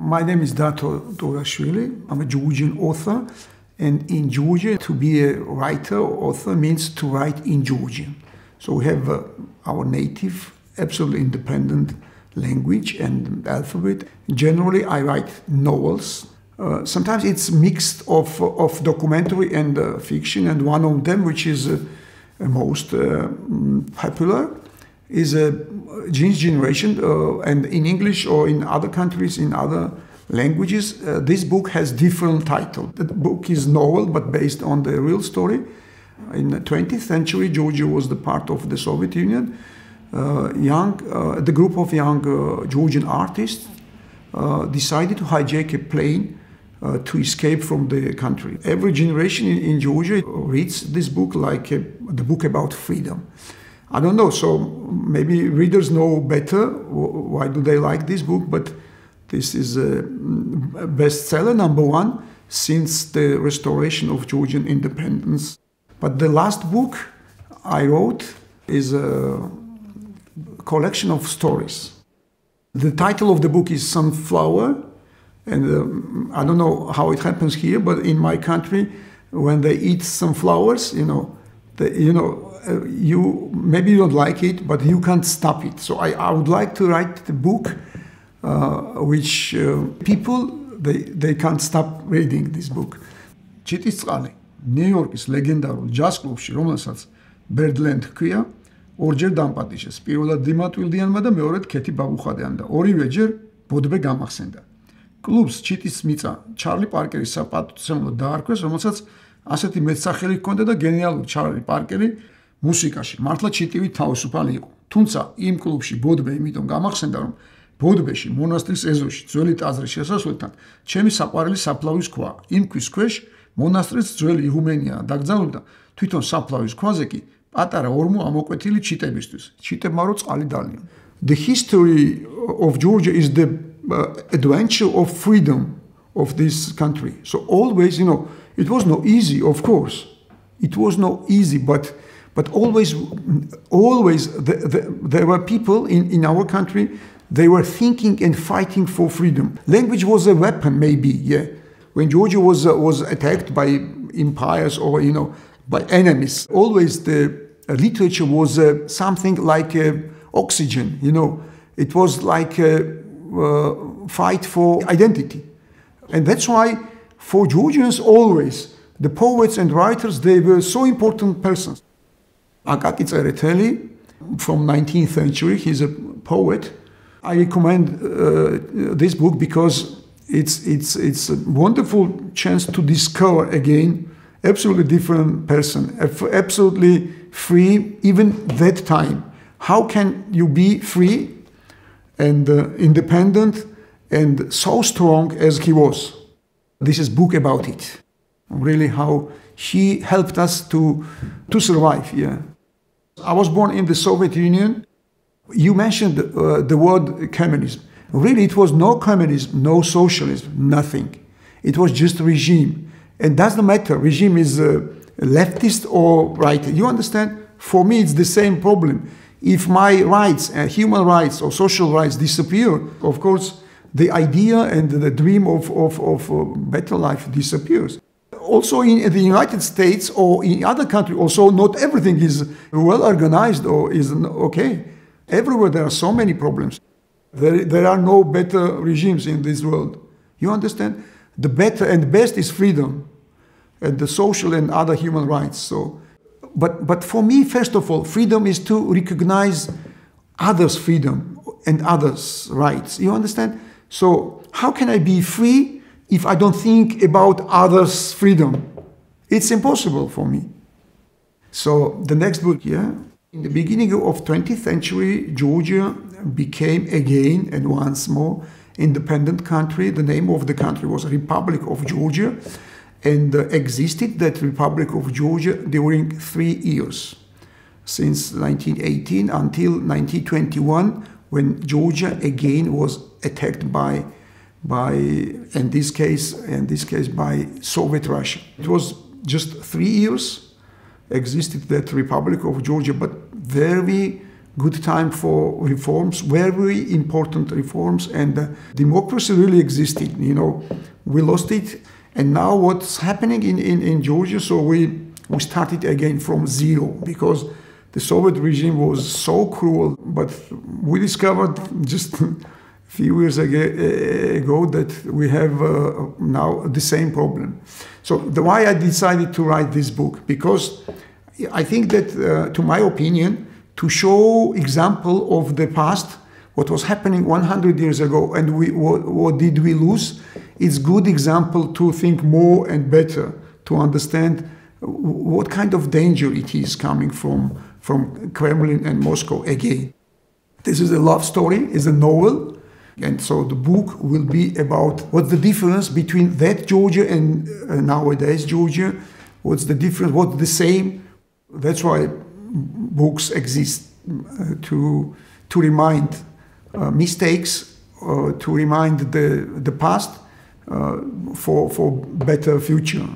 My name is Dato Turashvili. I'm a Georgian author. And in Georgia, to be a writer or author means to write in Georgian. So we have our native, absolutely independent language and alphabet. Generally, I write novels. Sometimes it's mixed of documentary and fiction, and one of them, which is most popular, is Gene's Generation, and in English or in other countries, in other languages, this book has different title. The book is novel, but based on the real story. In the 20th century, Georgia was the part of the Soviet Union. The group of young Georgian artists decided to hijack a plane to escape from the country. Every generation in Georgia reads this book like the book about freedom. I don't know, so maybe readers know better why do they like this book, but this is a bestseller, #1, since the restoration of Georgian independence. But the last book I wrote is a collection of stories. The title of the book is Sunflower, and I don't know how it happens here, but in my country, when they eat sunflowers, you maybe you don't like it, but you can't stop it. So I would like to write the book which people, they can't stop reading this book. chouxdebxl, ნიუ-იორკის ლეგენდარულ ჯაზ კლუბში, რომელსაც ბერდლენ ჰქვია, ორჯერ დამპატიჟეს. პირველად დიმა ტვილდიანმა და მეორედ ქეთი ბაბუხადეამ და ორივეჯერ ბოდბე გამახსენდა. კლუბს ჩიტის მიწა ჩარლი პარკერის საპატივცემლოდ დაარქვეს, რომელსაც ასეთი მეტსახელი ჰქონდა და გენიალური ჩარლი პარკერი მუსიკაში მართლა ჩიტივით თავისუფალი იყო. თუმცა იმ კლუბში ბოდბე იმიტომ გამახსენდა, რომ ბოდბეში მონასტრის ეზოში ძველი ტაძრის შესასვლელთან ჩემი საყვარელი საფლავის ქვა. იმ ქვის ქვეშ მონასტრის ძველი იღუმენია დაკრძალული და თვითონ საფლავის ქვაზე კი პატარა ორმო ამოკვეთილი ჩიტებისთვის. ჩიტებმა რო წყალი დალიან. The history of Georgia is the adventure of freedom of this country. So always, it was not easy, of course. It was not easy, but always there were people in our country, they were thinking and fighting for freedom. Language was a weapon, maybe, yeah. When Georgia was attacked by empires or, by enemies, always the literature was something like oxygen, It was like a fight for identity. And that's why for Georgians always, the poets and writers, they were so important persons. Akaki Tsereteli, from 19th century, he's a poet. I recommend this book because it's a wonderful chance to discover again absolutely different person, absolutely free even that time. How can you be free and independent and so strong as he was? This is a book about it. Really how he helped us to survive, yeah. I was born in the Soviet Union. You mentioned the word communism. Really, it was no communism, no socialism, nothing. It was just regime. And doesn't matter, regime is leftist or right. You understand? For me, it's the same problem. If my rights, human rights or social rights disappear, of course, the idea and the dream of better life disappears. Also in the United States or in other countries, also not everything is well organized or is okay. Everywhere there are so many problems. There are no better regimes in this world. You understand? The better and best is freedom and the social and other human rights. So, but for me, first of all, freedom is to recognize others' freedom and others' rights. You understand? So how can I be free if I don't think about others' freedom? It's impossible for me. So the next book, yeah. In the beginning of 20th century, Georgia became again and once more independent country. The name of the country was Republic of Georgia, and existed that Republic of Georgia during 3 years, since 1918 until 1921, when Georgia again was attacked by in this case by Soviet Russia. It was just 3 years existed that Republic of Georgia, but very good time for reforms, very important reforms, and democracy really existed. We lost it, and now what's happening in Georgia? So we started again from zero because the Soviet regime was so cruel. But we discovered just a few years ago that we have now the same problem. So why I decided to write this book, because I think that, to my opinion, to show example of the past, what was happening 100 years ago, and what did we lose, it's good example to think more and better, to understand what kind of danger it is coming from Kremlin and Moscow again. This is a love story, it's a novel, and so the book will be about what's the difference between that Georgia and nowadays Georgia, what's the difference, what's the same. That's why books exist, to remind mistakes, to remind the past, for better future.